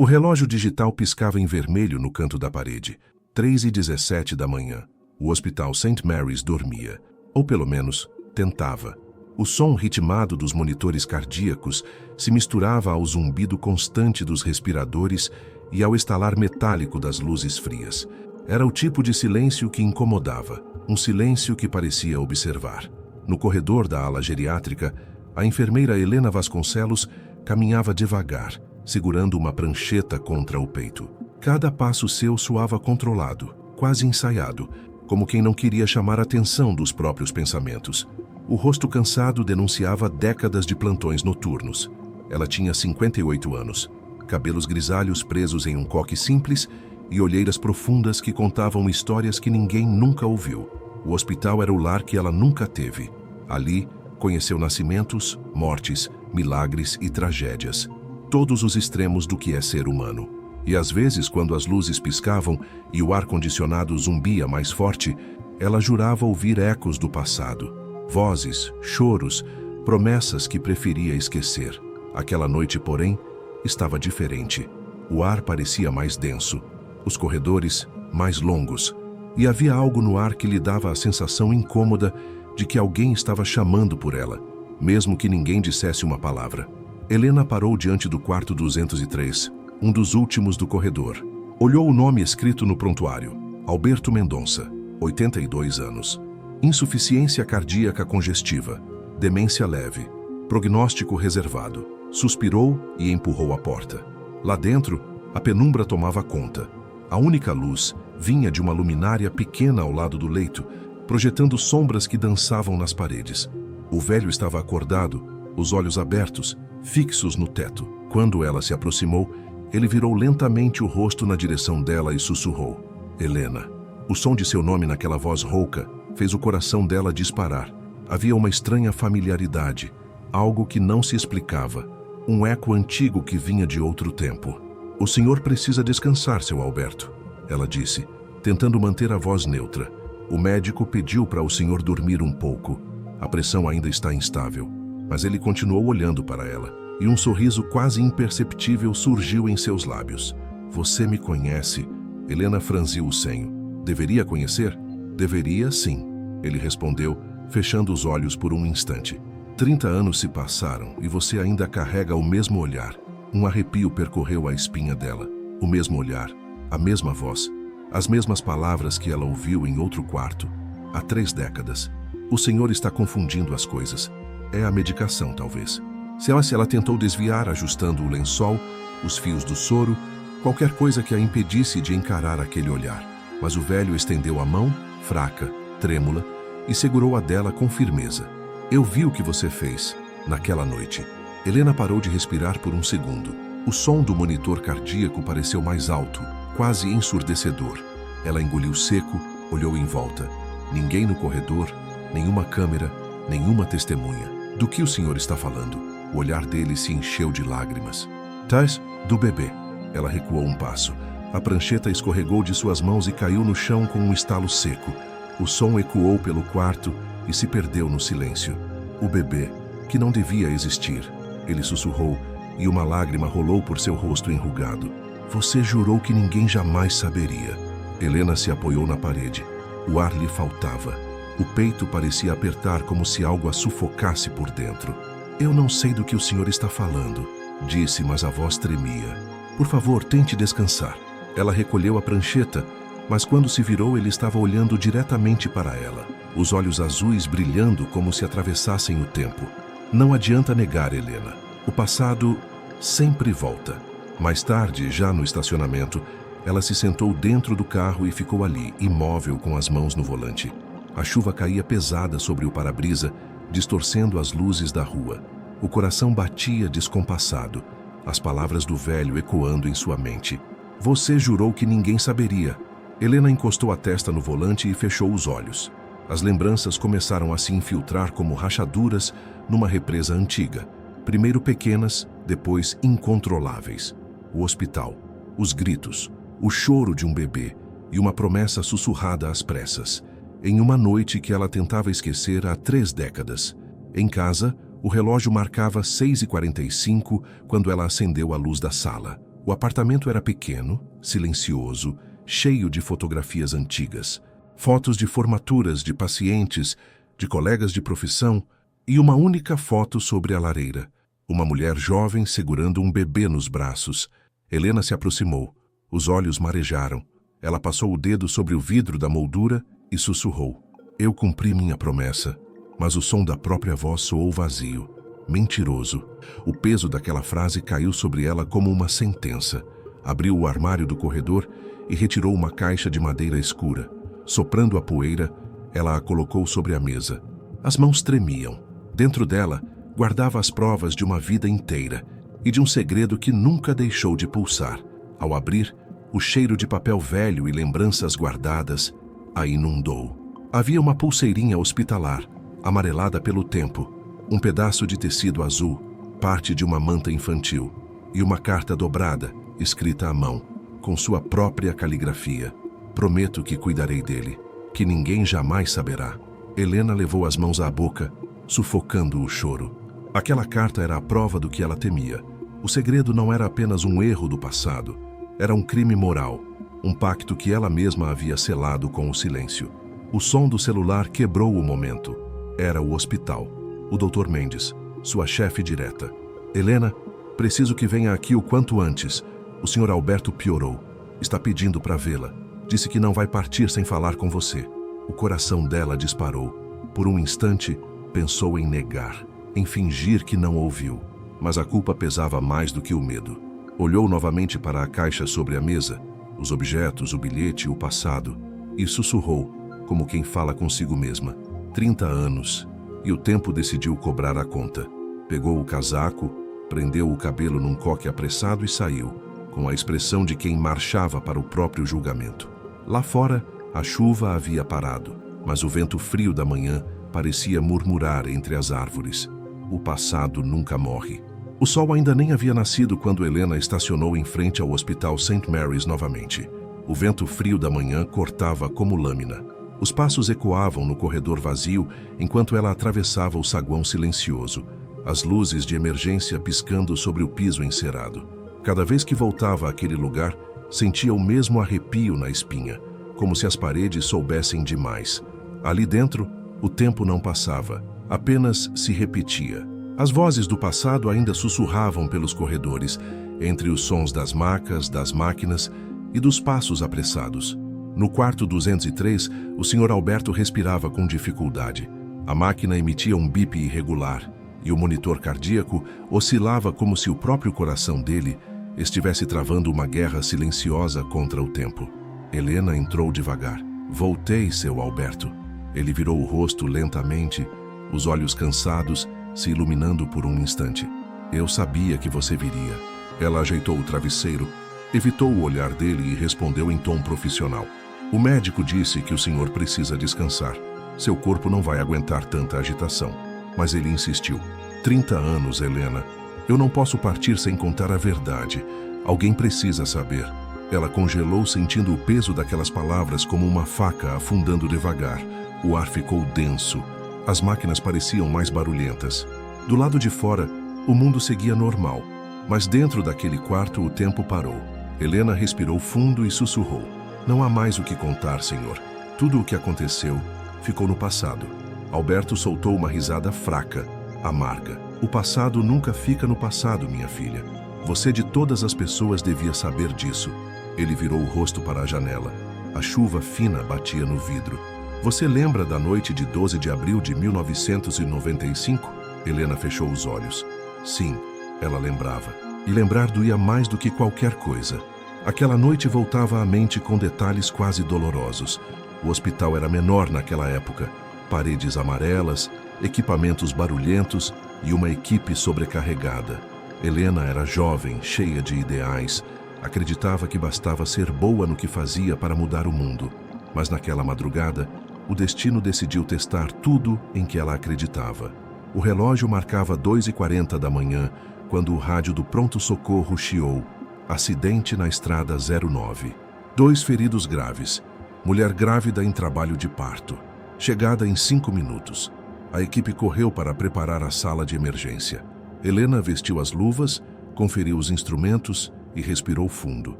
O relógio digital piscava em vermelho no canto da parede. 3h17 da manhã. O Hospital St. Mary's dormia. Ou pelo menos, tentava. O som ritmado dos monitores cardíacos se misturava ao zumbido constante dos respiradores e ao estalar metálico das luzes frias. Era o tipo de silêncio que incomodava, um silêncio que parecia observar. No corredor da ala geriátrica, a enfermeira Helena Vasconcelos caminhava devagar, segurando uma prancheta contra o peito. Cada passo seu soava controlado, quase ensaiado, como quem não queria chamar a atenção dos próprios pensamentos. O rosto cansado denunciava décadas de plantões noturnos. Ela tinha 58 anos, cabelos grisalhos presos em um coque simples e olheiras profundas que contavam histórias que ninguém nunca ouviu. O hospital era o lar que ela nunca teve. Ali, conheceu nascimentos, mortes, milagres e tragédias. Todos os extremos do que é ser humano. E às vezes, quando as luzes piscavam e o ar-condicionado zumbia mais forte, ela jurava ouvir ecos do passado. Vozes, choros, promessas que preferia esquecer. Aquela noite, porém, estava diferente. O ar parecia mais denso, os corredores mais longos, e havia algo no ar que lhe dava a sensação incômoda de que alguém estava chamando por ela, mesmo que ninguém dissesse uma palavra. Helena parou diante do quarto 203, um dos últimos do corredor. Olhou o nome escrito no prontuário: Alberto Mendonça, 82 anos. Insuficiência cardíaca congestiva, demência leve, prognóstico reservado. Suspirou e empurrou a porta. Lá dentro, a penumbra tomava conta. A única luz vinha de uma luminária pequena ao lado do leito, projetando sombras que dançavam nas paredes. O velho estava acordado, os olhos abertos, fixos no teto. Quando ela se aproximou, ele virou lentamente o rosto na direção dela e sussurrou: Helena. O som de seu nome naquela voz rouca fez o coração dela disparar. Havia uma estranha familiaridade, algo que não se explicava, um eco antigo que vinha de outro tempo. O senhor precisa descansar, seu Alberto, ela disse, tentando manter a voz neutra. O médico pediu para o senhor dormir um pouco. A pressão ainda está instável. Mas ele continuou olhando para ela, e um sorriso quase imperceptível surgiu em seus lábios. Você me conhece? Helena franziu o senho. Deveria conhecer? Deveria, sim, ele respondeu, fechando os olhos por um instante. 30 anos se passaram e você ainda carrega o mesmo olhar. Um arrepio percorreu a espinha dela. O mesmo olhar, a mesma voz, as mesmas palavras que ela ouviu em outro quarto. Há 3 décadas. O senhor está confundindo as coisas. É a medicação, talvez. Se ela tentou desviar, ajustando o lençol, os fios do soro, qualquer coisa que a impedisse de encarar aquele olhar. Mas o velho estendeu a mão, fraca, trêmula, e segurou a dela com firmeza. Eu vi o que você fez, naquela noite. Helena parou de respirar por um segundo. O som do monitor cardíaco pareceu mais alto, quase ensurdecedor. Ela engoliu seco, olhou em volta. Ninguém no corredor, nenhuma câmera, nenhuma testemunha. Do que o senhor está falando? O olhar dele se encheu de lágrimas. Tais, do bebê. Ela recuou um passo. A prancheta escorregou de suas mãos e caiu no chão com um estalo seco. O som ecoou pelo quarto e se perdeu no silêncio. O bebê, que não devia existir. Ele sussurrou, e uma lágrima rolou por seu rosto enrugado. Você jurou que ninguém jamais saberia. Helena se apoiou na parede. O ar lhe faltava. O peito parecia apertar como se algo a sufocasse por dentro. Eu não sei do que o senhor está falando, disse, mas a voz tremia. Por favor, tente descansar. Ela recolheu a prancheta, mas quando se virou ele estava olhando diretamente para ela, os olhos azuis brilhando como se atravessassem o tempo. Não adianta negar, Helena. O passado sempre volta. Mais tarde, já no estacionamento, ela se sentou dentro do carro e ficou ali, imóvel com as mãos no volante. A chuva caía pesada sobre o para-brisa, distorcendo as luzes da rua. O coração batia descompassado, as palavras do velho ecoando em sua mente. Você jurou que ninguém saberia. Helena encostou a testa no volante e fechou os olhos. As lembranças começaram a se infiltrar como rachaduras numa represa antiga. Primeiro pequenas, depois incontroláveis. O hospital, os gritos, o choro de um bebê e uma promessa sussurrada às pressas. Em uma noite que ela tentava esquecer há 3 décadas. Em casa, o relógio marcava 6h45 quando ela acendeu a luz da sala. O apartamento era pequeno, silencioso, cheio de fotografias antigas, fotos de formaturas de pacientes, de colegas de profissão e uma única foto sobre a lareira. Uma mulher jovem segurando um bebê nos braços. Helena se aproximou. Os olhos marejaram. Ela passou o dedo sobre o vidro da moldura e sussurrou. Eu cumpri minha promessa, mas o som da própria voz soou vazio. Mentiroso. O peso daquela frase caiu sobre ela como uma sentença. Abriu o armário do corredor e retirou uma caixa de madeira escura. Soprando a poeira, ela a colocou sobre a mesa. As mãos tremiam. Dentro dela, guardava as provas de uma vida inteira e de um segredo que nunca deixou de pulsar. Ao abrir, o cheiro de papel velho e lembranças guardadas a inundou. Havia uma pulseirinha hospitalar, amarelada pelo tempo, um pedaço de tecido azul, parte de uma manta infantil, e uma carta dobrada, escrita à mão, com sua própria caligrafia. Prometo que cuidarei dele, que ninguém jamais saberá. Helena levou as mãos à boca, sufocando o choro. Aquela carta era a prova do que ela temia. O segredo não era apenas um erro do passado, era um crime moral, um pacto que ela mesma havia selado com o silêncio. O som do celular quebrou o momento. Era o hospital. O Dr. Mendes, sua chefe direta. Helena, preciso que venha aqui o quanto antes. O Sr. Alberto piorou. Está pedindo para vê-la. Disse que não vai partir sem falar com você. O coração dela disparou. Por um instante, pensou em negar, em fingir que não ouviu. Mas a culpa pesava mais do que o medo. Olhou novamente para a caixa sobre a mesa, os objetos, o bilhete, o passado, e sussurrou, como quem fala consigo mesma. 30 anos, e o tempo decidiu cobrar a conta. Pegou o casaco, prendeu o cabelo num coque apressado e saiu, com a expressão de quem marchava para o próprio julgamento. Lá fora, a chuva havia parado, mas o vento frio da manhã parecia murmurar entre as árvores. O passado nunca morre. O sol ainda nem havia nascido quando Helena estacionou em frente ao Hospital St. Mary's novamente. O vento frio da manhã cortava como lâmina. Os passos ecoavam no corredor vazio enquanto ela atravessava o saguão silencioso, as luzes de emergência piscando sobre o piso encerado. Cada vez que voltava àquele lugar, sentia o mesmo arrepio na espinha, como se as paredes soubessem demais. Ali dentro, o tempo não passava, apenas se repetia. As vozes do passado ainda sussurravam pelos corredores, entre os sons das macas, das máquinas e dos passos apressados. No quarto 203, o Sr. Alberto respirava com dificuldade. A máquina emitia um bip irregular, e o monitor cardíaco oscilava como se o próprio coração dele estivesse travando uma guerra silenciosa contra o tempo. Helena entrou devagar. Voltei, seu Alberto. Ele virou o rosto lentamente, os olhos cansados, se iluminando por um instante. Eu sabia que você viria. Ela ajeitou o travesseiro, evitou o olhar dele e respondeu em tom profissional. O médico disse que o senhor precisa descansar. Seu corpo não vai aguentar tanta agitação. Mas ele insistiu. 30 anos, Helena. Eu não posso partir sem contar a verdade. Alguém precisa saber. Ela congelou, sentindo o peso daquelas palavras como uma faca afundando devagar. O ar ficou denso. As máquinas pareciam mais barulhentas. Do lado de fora, o mundo seguia normal. Mas dentro daquele quarto, o tempo parou. Helena respirou fundo e sussurrou. Não há mais o que contar, senhor. Tudo o que aconteceu ficou no passado. Alberto soltou uma risada fraca, amarga. O passado nunca fica no passado, minha filha. Você de todas as pessoas devia saber disso. Ele virou o rosto para a janela. A chuva fina batia no vidro. Você lembra da noite de 12 de abril de 1995? Helena fechou os olhos. Sim, ela lembrava. E lembrar doía mais do que qualquer coisa. Aquela noite voltava à mente com detalhes quase dolorosos. O hospital era menor naquela época. Paredes amarelas, equipamentos barulhentos e uma equipe sobrecarregada. Helena era jovem, cheia de ideais. Acreditava que bastava ser boa no que fazia para mudar o mundo. Mas naquela madrugada, o destino decidiu testar tudo em que ela acreditava. O relógio marcava 2h40 da manhã, quando o rádio do pronto-socorro chiou. Acidente na estrada 09. 2 feridos graves. Mulher grávida em trabalho de parto. Chegada em 5 minutos. A equipe correu para preparar a sala de emergência. Helena vestiu as luvas, conferiu os instrumentos e respirou fundo.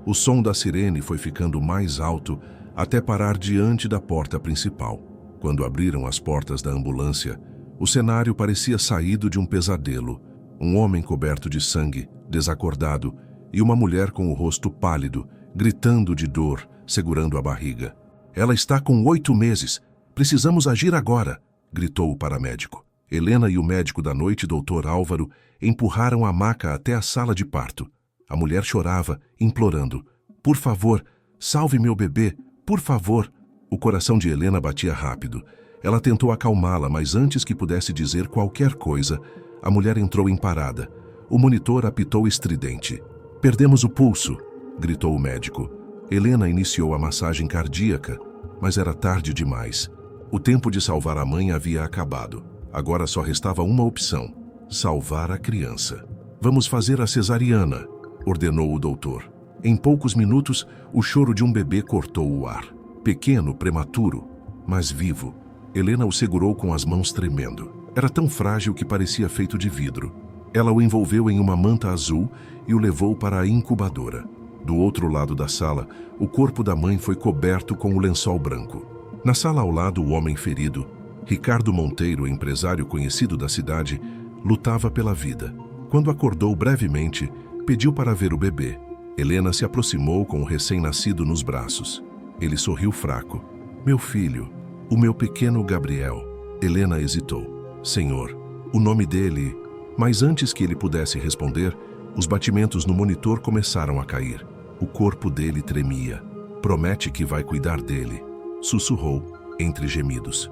O som da sirene foi ficando mais alto até parar diante da porta principal. Quando abriram as portas da ambulância, o cenário parecia saído de um pesadelo. Um homem coberto de sangue, desacordado, e uma mulher com o rosto pálido, gritando de dor, segurando a barriga. "Ela está com 8 meses. Precisamos agir agora", gritou o paramédico. Helena e o médico da noite, Dr. Álvaro, empurraram a maca até a sala de parto. A mulher chorava, implorando: "Por favor, salve meu bebê, por favor." O coração de Helena batia rápido. Ela tentou acalmá-la, mas antes que pudesse dizer qualquer coisa, a mulher entrou em parada. O monitor apitou estridente. "Perdemos o pulso", gritou o médico. Helena iniciou a massagem cardíaca, mas era tarde demais. O tempo de salvar a mãe havia acabado. Agora só restava uma opção: salvar a criança. "Vamos fazer a cesariana", ordenou o doutor. Em poucos minutos, o choro de um bebê cortou o ar. Pequeno, prematuro, mas vivo. Helena o segurou com as mãos tremendo. Era tão frágil que parecia feito de vidro. Ela o envolveu em uma manta azul e o levou para a incubadora. Do outro lado da sala, o corpo da mãe foi coberto com o lençol branco. Na sala ao lado, o homem ferido, Ricardo Monteiro, empresário conhecido da cidade, lutava pela vida. Quando acordou brevemente, pediu para ver o bebê. Helena se aproximou com o recém-nascido nos braços. Ele sorriu fraco. "Meu filho, o meu pequeno Gabriel." Helena hesitou. "Senhor, o nome dele..." Mas antes que ele pudesse responder, os batimentos no monitor começaram a cair. O corpo dele tremia. "Promete que vai cuidar dele", sussurrou, entre gemidos.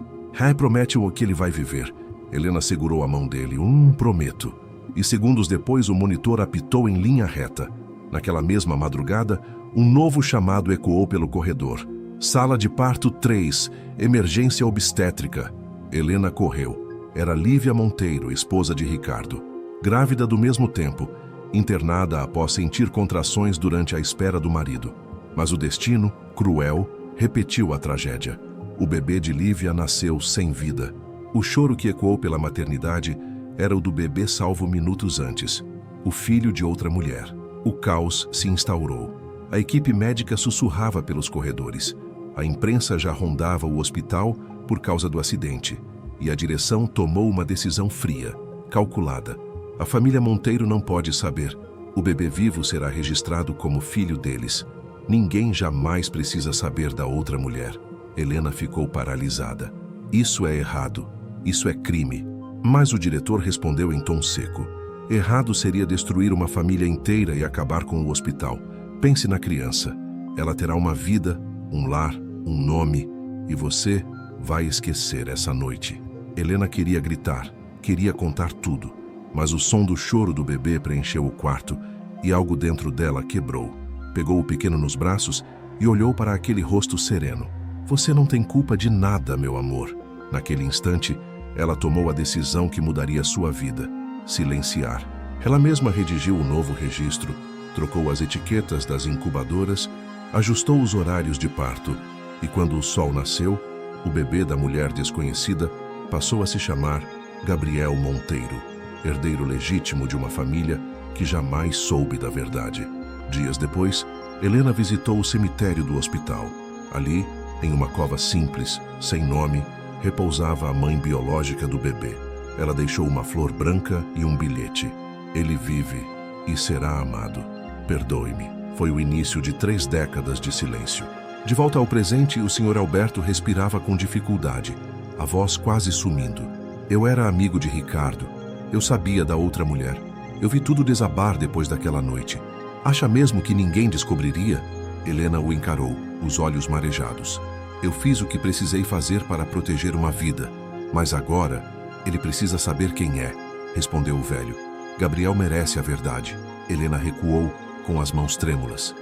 "Promete-o que ele vai viver." Helena segurou a mão dele. Prometo." E segundos depois o monitor apitou em linha reta. Naquela mesma madrugada, um novo chamado ecoou pelo corredor. "Sala de parto 3, emergência obstétrica." Helena correu. Era Lívia Monteiro, esposa de Ricardo. Grávida do mesmo tempo, internada após sentir contrações durante a espera do marido. Mas o destino, cruel, repetiu a tragédia. O bebê de Lívia nasceu sem vida. O choro que ecoou pela maternidade era o do bebê salvo minutos antes, o filho de outra mulher. O caos se instaurou. A equipe médica sussurrava pelos corredores. A imprensa já rondava o hospital por causa do acidente. E a direção tomou uma decisão fria, calculada. A família Monteiro não pode saber. O bebê vivo será registrado como filho deles. Ninguém jamais precisa saber da outra mulher. Helena ficou paralisada. "Isso é errado. Isso é crime." Mas o diretor respondeu em tom seco. "Errado seria destruir uma família inteira e acabar com o hospital. Pense na criança. Ela terá uma vida, um lar, um nome, e você vai esquecer essa noite." Helena queria gritar, queria contar tudo, mas o som do choro do bebê preencheu o quarto e algo dentro dela quebrou. Pegou o pequeno nos braços e olhou para aquele rosto sereno. "Você não tem culpa de nada, meu amor." Naquele instante, ela tomou a decisão que mudaria sua vida: silenciar. Ela mesma redigiu o novo registro, trocou as etiquetas das incubadoras, ajustou os horários de parto, e quando o sol nasceu, o bebê da mulher desconhecida passou a se chamar Gabriel Monteiro, herdeiro legítimo de uma família que jamais soube da verdade. Dias depois, Helena visitou o cemitério do hospital. Ali, em uma cova simples, sem nome, repousava a mãe biológica do bebê. Ela deixou uma flor branca e um bilhete. "Ele vive e será amado. Perdoe-me." Foi o início de 3 décadas de silêncio. De volta ao presente, o Sr. Alberto respirava com dificuldade, a voz quase sumindo. "Eu era amigo de Ricardo. Eu sabia da outra mulher. Eu vi tudo desabar depois daquela noite. Acha mesmo que ninguém descobriria?" Helena o encarou, os olhos marejados. "Eu fiz o que precisei fazer para proteger uma vida, mas agora ele precisa saber quem é", respondeu o velho. "Gabriel merece a verdade." Helena recuou, com as mãos trêmulas.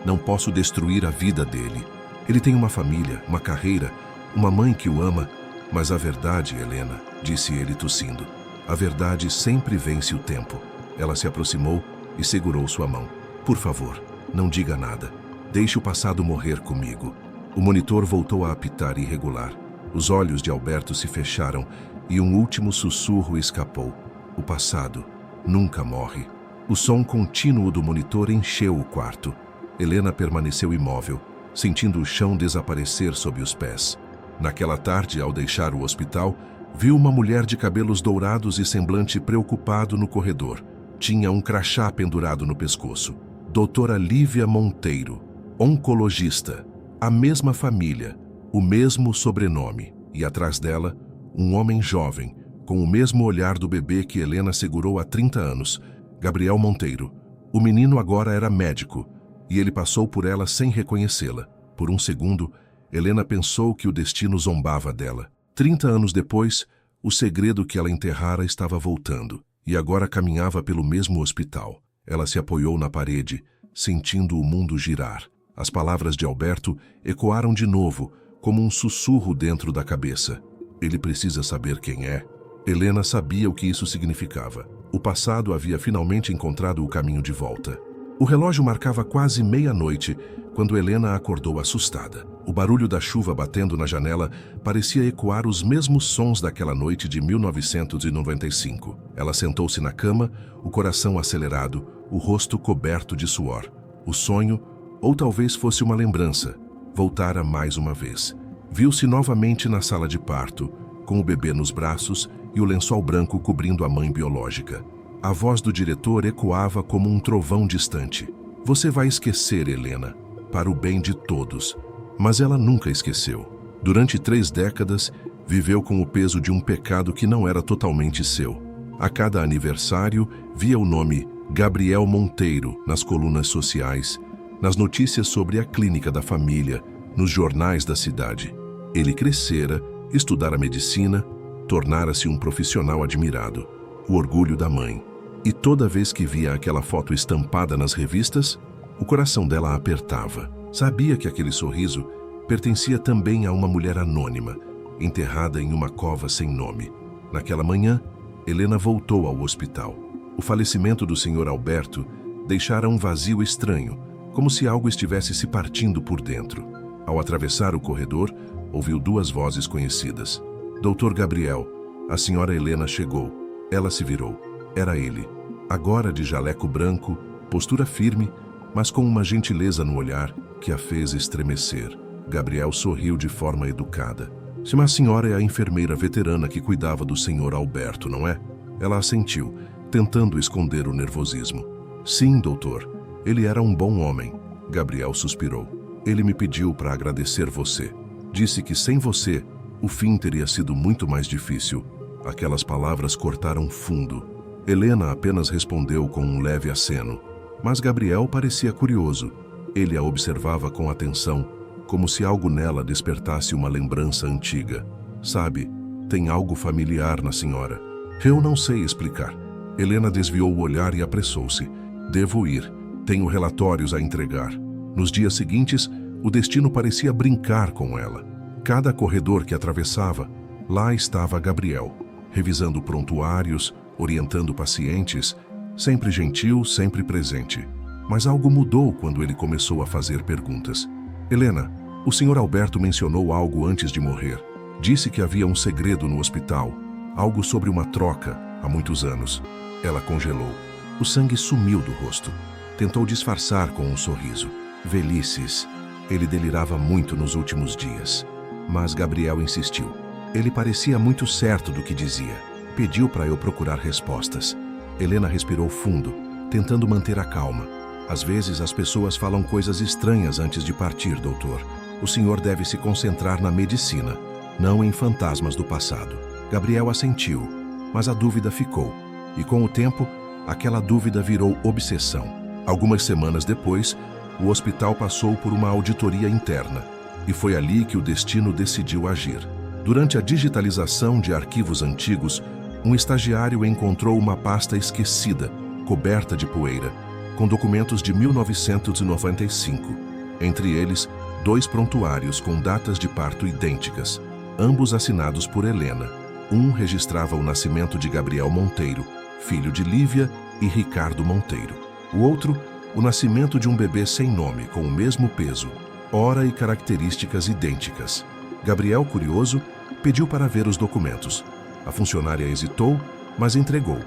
Não posso destruir a vida dele. Ele tem uma família, uma carreira, uma mãe que o ama." "Mas a verdade, Helena", disse ele tossindo. "A verdade sempre vence o tempo." Ela se aproximou e segurou sua mão. "Por favor, não diga nada. Deixe o passado morrer comigo." O monitor voltou a apitar irregular. Os olhos de Alberto se fecharam e um último sussurro escapou. "O passado nunca morre." O som contínuo do monitor encheu o quarto. Helena permaneceu imóvel, sentindo o chão desaparecer sob os pés. Naquela tarde, ao deixar o hospital, viu uma mulher de cabelos dourados e semblante preocupado no corredor. Tinha um crachá pendurado no pescoço. Doutora Lívia Monteiro, oncologista. A mesma família, o mesmo sobrenome. E atrás dela, um homem jovem, com o mesmo olhar do bebê que Helena segurou há 30 anos, Gabriel Monteiro. O menino agora era médico, e ele passou por ela sem reconhecê-la. Por um segundo, Helena pensou que o destino zombava dela. 30 anos depois, o segredo que ela enterrara estava voltando, e agora caminhava pelo mesmo hospital. Ela se apoiou na parede, sentindo o mundo girar. As palavras de Alberto ecoaram de novo, como um sussurro dentro da cabeça. Ele precisa saber quem é. Helena sabia o que isso significava. O passado havia finalmente encontrado o caminho de volta. O relógio marcava quase meia-noite quando Helena acordou assustada. O barulho da chuva batendo na janela parecia ecoar os mesmos sons daquela noite de 1995. Ela sentou-se na cama, o coração acelerado, o rosto coberto de suor. O sonho, ou talvez fosse uma lembrança, voltara mais uma vez. Viu-se novamente na sala de parto, com o bebê nos braços e o lençol branco cobrindo a mãe biológica. A voz do diretor ecoava como um trovão distante. Você vai esquecer, Helena, para o bem de todos. Mas ela nunca esqueceu. Durante 3 décadas, viveu com o peso de um pecado que não era totalmente seu. A cada aniversário, via o nome Gabriel Monteiro nas colunas sociais, nas notícias sobre a clínica da família, nos jornais da cidade. Ele crescera, estudara medicina, tornara-se um profissional admirado, o orgulho da mãe. E toda vez que via aquela foto estampada nas revistas, o coração dela apertava. Sabia que aquele sorriso pertencia também a uma mulher anônima, enterrada em uma cova sem nome. Naquela manhã, Helena voltou ao hospital. O falecimento do Sr. Alberto deixara um vazio estranho, como se algo estivesse se partindo por dentro. Ao atravessar o corredor, ouviu 2 vozes conhecidas. Doutor Gabriel, a senhora Helena chegou. Ela se virou. Era ele. Agora de jaleco branco, postura firme, mas com uma gentileza no olhar que a fez estremecer. Gabriel sorriu de forma educada. Mas a senhora é a enfermeira veterana que cuidava do Sr. Alberto, não é? Ela assentiu, tentando esconder o nervosismo. Sim, doutor. Ele era um bom homem. Gabriel suspirou. Ele me pediu para agradecer você. Disse que sem você, o fim teria sido muito mais difícil. Aquelas palavras cortaram fundo. Helena apenas respondeu com um leve aceno. Mas Gabriel parecia curioso. Ele a observava com atenção, como se algo nela despertasse uma lembrança antiga. Sabe, tem algo familiar na senhora. Eu não sei explicar. Helena desviou o olhar e apressou-se. Devo ir. Tenho relatórios a entregar. Nos dias seguintes, o destino parecia brincar com ela. Cada corredor que atravessava, lá estava Gabriel, revisando prontuários, orientando pacientes, sempre gentil, sempre presente. Mas algo mudou quando ele começou a fazer perguntas. Helena, o Sr. Alberto mencionou algo antes de morrer. Disse que havia um segredo no hospital, algo sobre uma troca, há muitos anos. Ela congelou. O sangue sumiu do rosto. Tentou disfarçar com um sorriso. Velhices. Ele delirava muito nos últimos dias. Mas Gabriel insistiu. Ele parecia muito certo do que dizia. Pediu para eu procurar respostas. Helena respirou fundo, tentando manter a calma. Às vezes as pessoas falam coisas estranhas antes de partir, doutor. O senhor deve se concentrar na medicina, não em fantasmas do passado. Gabriel assentiu, mas a dúvida ficou. E com o tempo, aquela dúvida virou obsessão. Algumas semanas depois, o hospital passou por uma auditoria interna. E foi ali que o destino decidiu agir. Durante a digitalização de arquivos antigos, um estagiário encontrou uma pasta esquecida, coberta de poeira, com documentos de 1995. Entre eles, 2 prontuários com datas de parto idênticas, ambos assinados por Helena. Um registrava o nascimento de Gabriel Monteiro, filho de Lívia e Ricardo Monteiro. O outro, o nascimento de um bebê sem nome, com o mesmo peso, hora e características idênticas. Gabriel, curioso, pediu para ver os documentos. A funcionária hesitou, mas entregou.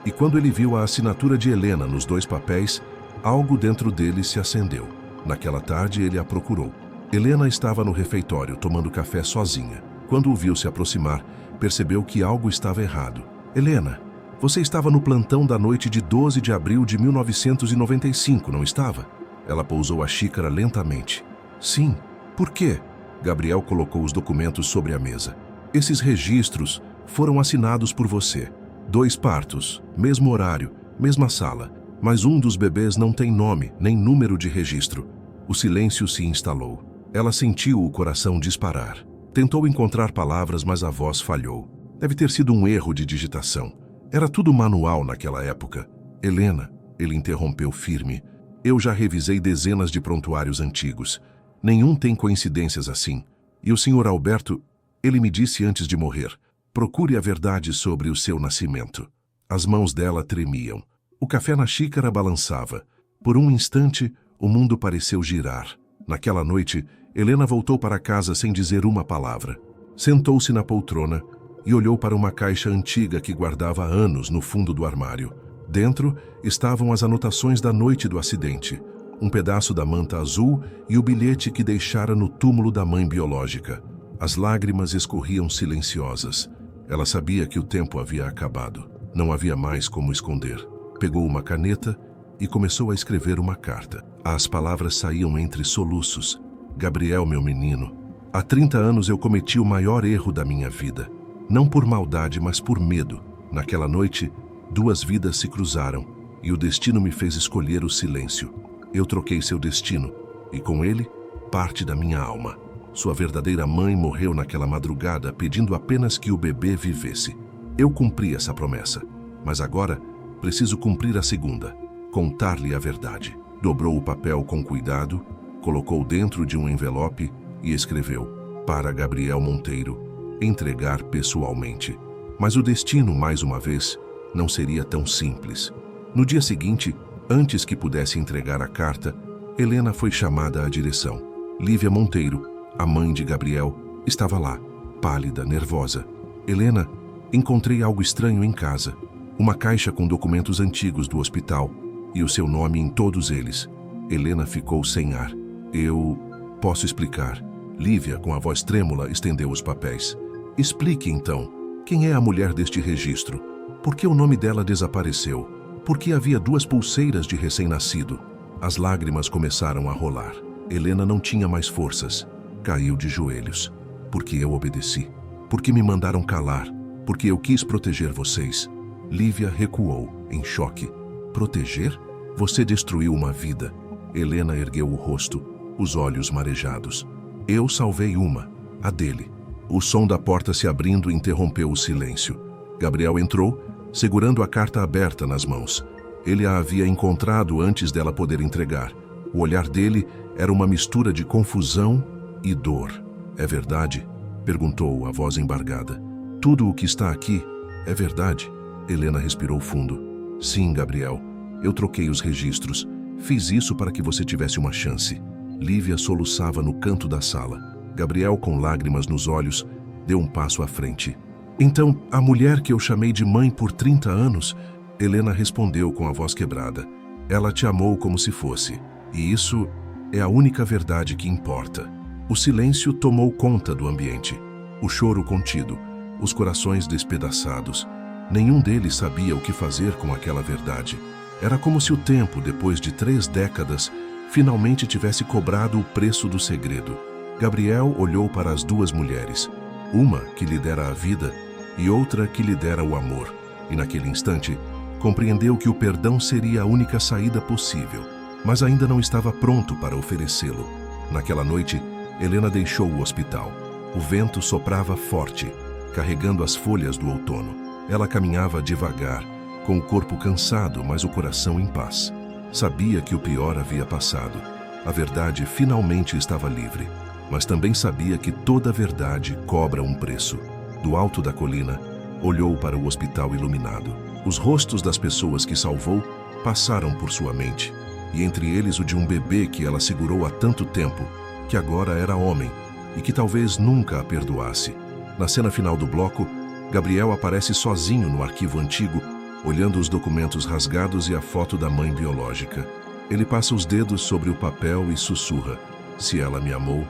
E quando ele viu a assinatura de Helena nos 2 papéis, algo dentro dele se acendeu. Naquela tarde, ele a procurou. Helena estava no refeitório, tomando café sozinha. Quando o viu se aproximar, percebeu que algo estava errado. Helena, você estava no plantão da noite de 12 de abril de 1995, não estava? Ela pousou a xícara lentamente. Sim. Por quê? Gabriel colocou os documentos sobre a mesa. Esses registros foram assinados por você. 2 partos, mesmo horário, mesma sala, mas um dos bebês não tem nome nem número de registro. O silêncio se instalou. Ela sentiu o coração disparar. Tentou encontrar palavras, mas a voz falhou. Deve ter sido um erro de digitação. Era tudo manual naquela época. Helena, ele interrompeu firme. Eu já revisei dezenas de prontuários antigos. Nenhum tem coincidências assim. E o Sr. Alberto, ele me disse antes de morrer, procure a verdade sobre o seu nascimento. As mãos dela tremiam. O café na xícara balançava. Por um instante, o mundo pareceu girar. Naquela noite, Helena voltou para casa sem dizer uma palavra. Sentou-se na poltrona e olhou para uma caixa antiga que guardava há anos no fundo do armário. Dentro estavam as anotações da noite do acidente, um pedaço da manta azul e o bilhete que deixara no túmulo da mãe biológica. As lágrimas escorriam silenciosas. Ela sabia que o tempo havia acabado. Não havia mais como esconder. Pegou uma caneta e começou a escrever uma carta. As palavras saíam entre soluços. Gabriel, meu menino, há 30 anos eu cometi o maior erro da minha vida. Não por maldade, mas por medo. Naquela noite, 2 vidas se cruzaram e o destino me fez escolher o silêncio. Eu troquei seu destino e, com ele, parte da minha alma. Sua verdadeira mãe morreu naquela madrugada pedindo apenas que o bebê vivesse. Eu cumpri essa promessa, mas agora preciso cumprir a segunda, contar-lhe a verdade. Dobrou o papel com cuidado, colocou dentro de um envelope e escreveu: para Gabriel Monteiro, entregar pessoalmente. Mas o destino, mais uma vez, não seria tão simples. No dia seguinte, antes que pudesse entregar a carta, Helena foi chamada à direção. Lívia Monteiro, a mãe de Gabriel, estava lá, pálida, nervosa. Helena, encontrei algo estranho em casa. Uma caixa com documentos antigos do hospital e o seu nome em todos eles. Helena ficou sem ar. Eu posso explicar. Lívia, com a voz trêmula, estendeu os papéis. Explique, então, quem é a mulher deste registro? Por que o nome dela desapareceu? Por que havia 2 pulseiras de recém-nascido? As lágrimas começaram a rolar. Helena não tinha mais forças. Caiu de joelhos. Porque eu obedeci. Porque me mandaram calar. Porque eu quis proteger vocês. Lívia recuou, em choque. Proteger? Você destruiu uma vida. Helena ergueu o rosto, os olhos marejados. Eu salvei uma, a dele. O som da porta se abrindo interrompeu o silêncio. Gabriel entrou, segurando a carta aberta nas mãos. Ele a havia encontrado antes dela poder entregar. O olhar dele era uma mistura de confusão e dor. É verdade? Perguntou a voz embargada. Tudo o que está aqui é verdade? Helena respirou fundo. Sim, Gabriel. Eu troquei os registros. Fiz isso para que você tivesse uma chance. Lívia soluçava no canto da sala. Gabriel, com lágrimas nos olhos, deu um passo à frente. Então, a mulher que eu chamei de mãe por 30 anos... Helena respondeu com a voz quebrada. Ela te amou como se fosse. E isso é a única verdade que importa. O silêncio tomou conta do ambiente. O choro contido, os corações despedaçados. Nenhum deles sabia o que fazer com aquela verdade. Era como se o tempo, depois de 3 décadas, finalmente tivesse cobrado o preço do segredo. Gabriel olhou para as 2 mulheres, uma que lhe dera a vida e outra que lhe dera o amor. E naquele instante, compreendeu que o perdão seria a única saída possível, mas ainda não estava pronto para oferecê-lo. Naquela noite, Helena deixou o hospital. O vento soprava forte, carregando as folhas do outono. Ela caminhava devagar, com o corpo cansado, mas o coração em paz. Sabia que o pior havia passado. A verdade finalmente estava livre, mas também sabia que toda verdade cobra um preço. Do alto da colina, olhou para o hospital iluminado. Os rostos das pessoas que salvou passaram por sua mente, e entre eles o de um bebê que ela segurou há tanto tempo, que agora era homem e que talvez nunca a perdoasse. Na cena final do bloco, Gabriel aparece sozinho no arquivo antigo, olhando os documentos rasgados e a foto da mãe biológica. Ele passa os dedos sobre o papel e sussurra: se ela me amou,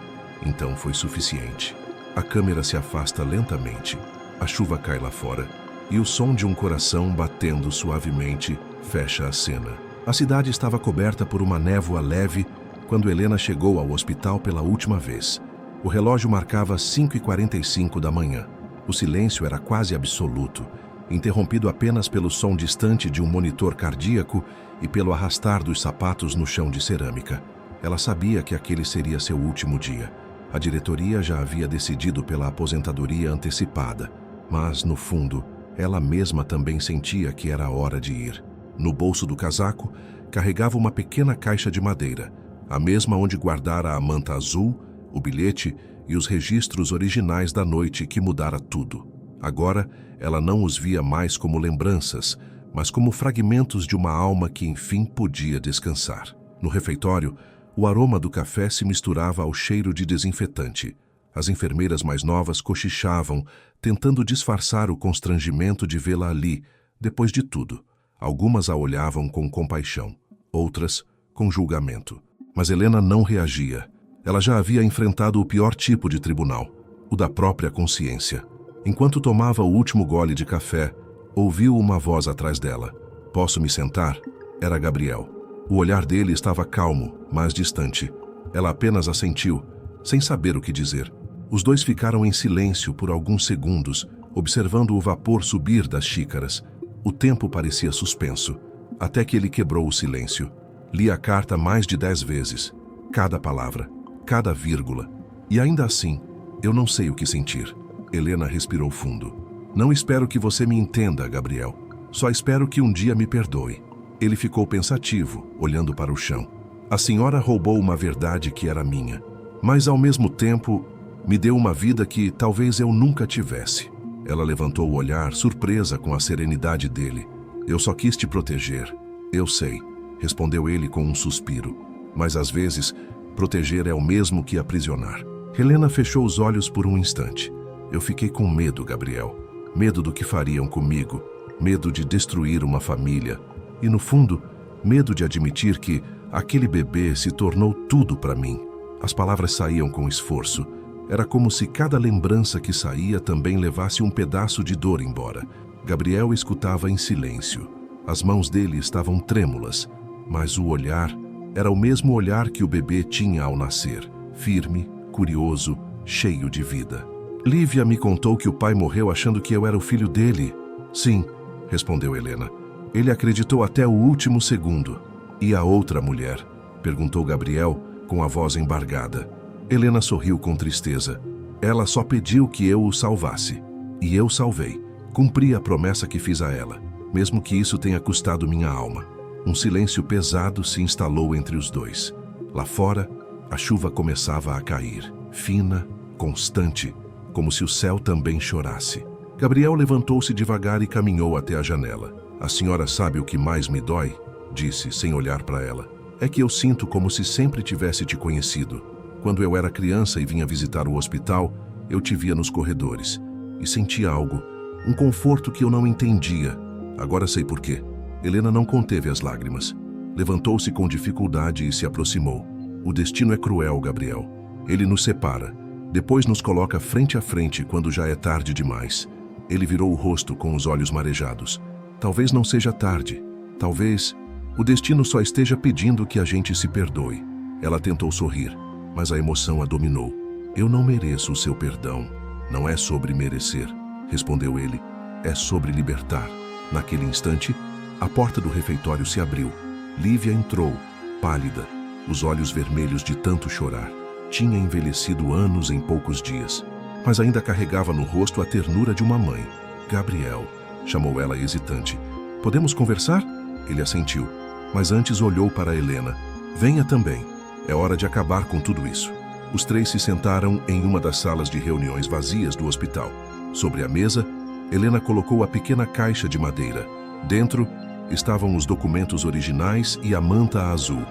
então foi suficiente. A câmera se afasta lentamente. A chuva cai lá fora e o som de um coração batendo suavemente fecha a cena. A cidade estava coberta por uma névoa leve quando Helena chegou ao hospital pela última vez. O relógio marcava 5h45 da manhã. O silêncio era quase absoluto, interrompido apenas pelo som distante de um monitor cardíaco e pelo arrastar dos sapatos no chão de cerâmica. Ela sabia que aquele seria seu último dia. A diretoria já havia decidido pela aposentadoria antecipada, mas, no fundo, ela mesma também sentia que era hora de ir. No bolso do casaco, carregava uma pequena caixa de madeira, a mesma onde guardara a manta azul, o bilhete e os registros originais da noite que mudara tudo. Agora, ela não os via mais como lembranças, mas como fragmentos de uma alma que enfim podia descansar. No refeitório, o aroma do café se misturava ao cheiro de desinfetante. As enfermeiras mais novas cochichavam, tentando disfarçar o constrangimento de vê-la ali, depois de tudo. Algumas a olhavam com compaixão, outras com julgamento. Mas Helena não reagia. Ela já havia enfrentado o pior tipo de tribunal, o da própria consciência. Enquanto tomava o último gole de café, ouviu uma voz atrás dela. "Posso me sentar?" Era Gabriel. O olhar dele estava calmo, mas distante. Ela apenas assentiu, sem saber o que dizer. Os dois ficaram em silêncio por alguns segundos, observando o vapor subir das xícaras. O tempo parecia suspenso, até que ele quebrou o silêncio. Li a carta mais de 10 vezes. Cada palavra, cada vírgula. E ainda assim, eu não sei o que sentir. Helena respirou fundo. "Não espero que você me entenda, Gabriel. Só espero que um dia me perdoe." Ele ficou pensativo, olhando para o chão. "A senhora roubou uma verdade que era minha, mas ao mesmo tempo me deu uma vida que talvez eu nunca tivesse." Ela levantou o olhar, surpresa com a serenidade dele. "Eu só quis te proteger." "Eu sei", respondeu ele com um suspiro. "Mas às vezes, proteger é o mesmo que aprisionar." Helena fechou os olhos por um instante. "Eu fiquei com medo, Gabriel. Medo do que fariam comigo. Medo de destruir uma família. E, no fundo, medo de admitir que aquele bebê se tornou tudo para mim." As palavras saíam com esforço. Era como se cada lembrança que saía também levasse um pedaço de dor embora. Gabriel escutava em silêncio. As mãos dele estavam trêmulas, mas o olhar era o mesmo olhar que o bebê tinha ao nascer, firme, curioso, cheio de vida. "Lívia me contou que o pai morreu achando que eu era o filho dele." "Sim", respondeu Helena. "Ele acreditou até o último segundo." "E a outra mulher?" perguntou Gabriel, com a voz embargada. Helena sorriu com tristeza. "Ela só pediu que eu o salvasse. E eu salvei. Cumpri a promessa que fiz a ela, mesmo que isso tenha custado minha alma." Um silêncio pesado se instalou entre os dois. Lá fora, a chuva começava a cair, fina, constante, como se o céu também chorasse. Gabriel levantou-se devagar e caminhou até a janela. "A senhora sabe o que mais me dói?" disse, sem olhar para ela. "É que eu sinto como se sempre tivesse te conhecido. Quando eu era criança e vinha visitar o hospital, eu te via nos corredores. E sentia algo, um conforto que eu não entendia. Agora sei por quê." Helena não conteve as lágrimas. Levantou-se com dificuldade e se aproximou. "O destino é cruel, Gabriel. Ele nos separa. Depois nos coloca frente a frente quando já é tarde demais." Ele virou o rosto com os olhos marejados. "Talvez não seja tarde. Talvez o destino só esteja pedindo que a gente se perdoe." Ela tentou sorrir, mas a emoção a dominou. "Eu não mereço o seu perdão." "Não é sobre merecer", respondeu ele. "É sobre libertar." Naquele instante, a porta do refeitório se abriu. Lívia entrou, pálida, os olhos vermelhos de tanto chorar. Tinha envelhecido anos em poucos dias, mas ainda carregava no rosto a ternura de uma mãe. "Gabriel", chamou ela hesitante. "Podemos conversar?" Ele assentiu, mas antes olhou para Helena. "Venha também. É hora de acabar com tudo isso." Os três se sentaram em uma das salas de reuniões vazias do hospital. Sobre a mesa, Helena colocou a pequena caixa de madeira. Dentro estavam os documentos originais e a manta azul.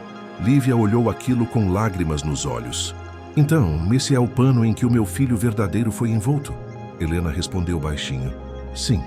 Lívia olhou aquilo com lágrimas nos olhos. "Então, esse é o pano em que o meu filho verdadeiro foi envolto?" Helena respondeu baixinho. "Sim."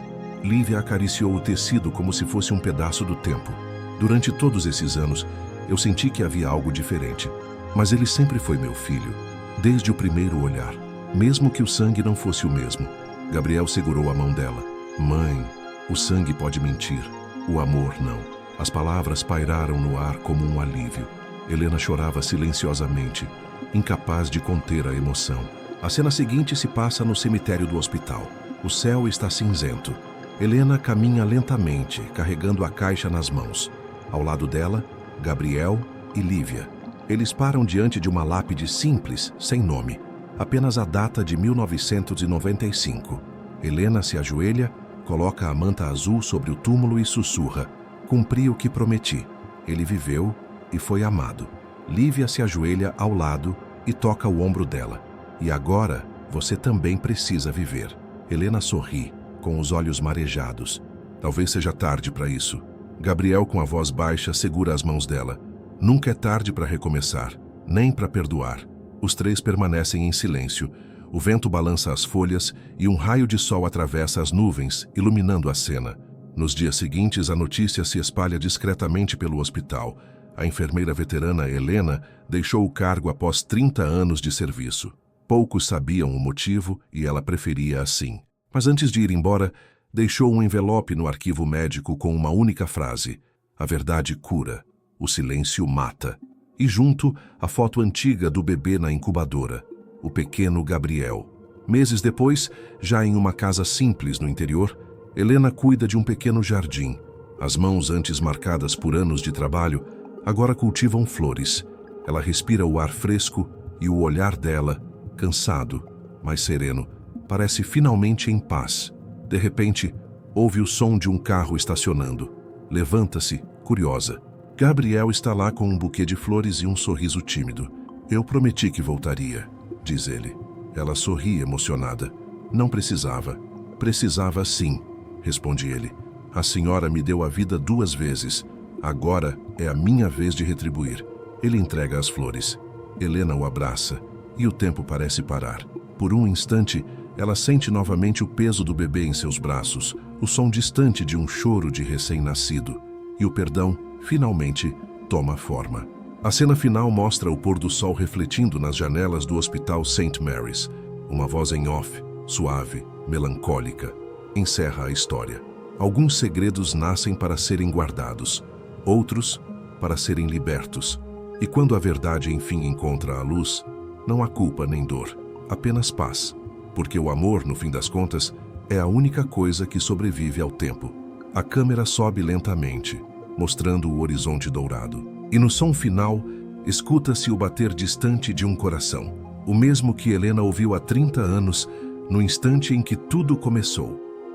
Lívia acariciou o tecido como se fosse um pedaço do tempo. Durante todos esses anos, eu senti que havia algo diferente. Mas ele sempre foi meu filho, desde o primeiro olhar, mesmo que o sangue não fosse o mesmo. Gabriel segurou a mão dela. Mãe, o sangue pode mentir, o amor não. As palavras pairaram no ar como um alívio. Helena chorava silenciosamente, incapaz de conter a emoção. A cena seguinte se passa no cemitério do hospital. O céu está cinzento. Helena caminha lentamente, carregando a caixa nas mãos. Ao lado dela, Gabriel e Lívia. Eles param diante de uma lápide simples, sem nome. Apenas a data de 1995. Helena se ajoelha, coloca a manta azul sobre o túmulo e sussurra: cumpri o que prometi. Ele viveu e foi amado. Lívia se ajoelha ao lado e toca o ombro dela. E agora, você também precisa viver. Helena sorri, com os olhos marejados. Talvez seja tarde para isso. Gabriel, com a voz baixa, segura as mãos dela. Nunca é tarde para recomeçar, nem para perdoar. Os três permanecem em silêncio. O vento balança as folhas e um raio de sol atravessa as nuvens, iluminando a cena. Nos dias seguintes, a notícia se espalha discretamente pelo hospital. A enfermeira veterana Helena deixou o cargo após 30 anos de serviço. Poucos sabiam o motivo e ela preferia assim. Mas antes de ir embora, deixou um envelope no arquivo médico com uma única frase: a verdade cura, o silêncio mata. E junto, a foto antiga do bebê na incubadora, o pequeno Gabriel. Meses depois, já em uma casa simples no interior, Helena cuida de um pequeno jardim. As mãos antes marcadas por anos de trabalho, agora cultivam flores. Ela respira o ar fresco e o olhar dela, cansado, mas sereno, parece finalmente em paz. De repente, ouve o som de um carro estacionando. Levanta-se, curiosa. Gabriel está lá com um buquê de flores e um sorriso tímido. Eu prometi que voltaria, diz ele. Ela sorri emocionada. Não precisava. Precisava sim, responde ele. A senhora me deu a vida 2 vezes. Agora é a minha vez de retribuir. Ele entrega as flores. Helena o abraça e o tempo parece parar. Por um instante, ela sente novamente o peso do bebê em seus braços, o som distante de um choro de recém-nascido. E o perdão, finalmente, toma forma. A cena final mostra o pôr do sol refletindo nas janelas do Hospital St. Mary's. Uma voz em off, suave, melancólica, encerra a história. Alguns segredos nascem para serem guardados, outros para serem libertos. E quando a verdade enfim encontra a luz, não há culpa nem dor, apenas paz. Porque o amor, no fim das contas, é a única coisa que sobrevive ao tempo. A câmera sobe lentamente, mostrando o horizonte dourado. E no som final, escuta-se o bater distante de um coração. O mesmo que Helena ouviu há 30 anos, no instante em que tudo começou.